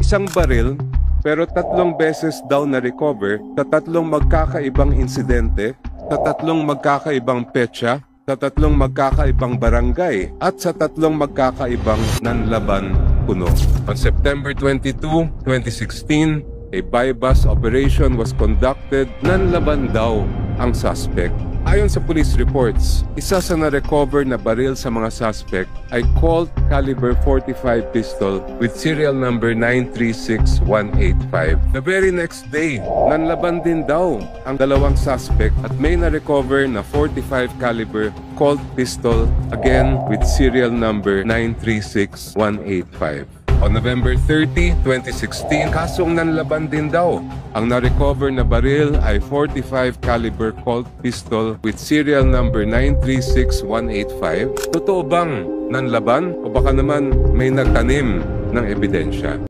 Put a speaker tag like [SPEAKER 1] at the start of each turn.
[SPEAKER 1] isang baril pero 3 beses daw na-recover sa 3 magkakaibang insidente, sa 3 magkakaibang petsa, sa 3 magkakaibang barangay at sa 3 magkakaibang nanlaban puno. On September 22, 2016, a buy-bust operation was conducted. Nanlaban daw ang suspect. Ayon sa police reports, isa sa na-recover na baril sa mga suspect ay Colt caliber .45 pistol with serial number 936185. The very next day, nanlaban din daw ang 2 suspect at may na-recover na .45 caliber Colt pistol, again with serial number 936185. On November 30, 2016, kasong nanlaban din daw. Ang na-recover na baril ay .45 caliber Colt pistol with serial number 936185. Totoo bang nanlaban o baka naman may nagtanim ng ebidensya?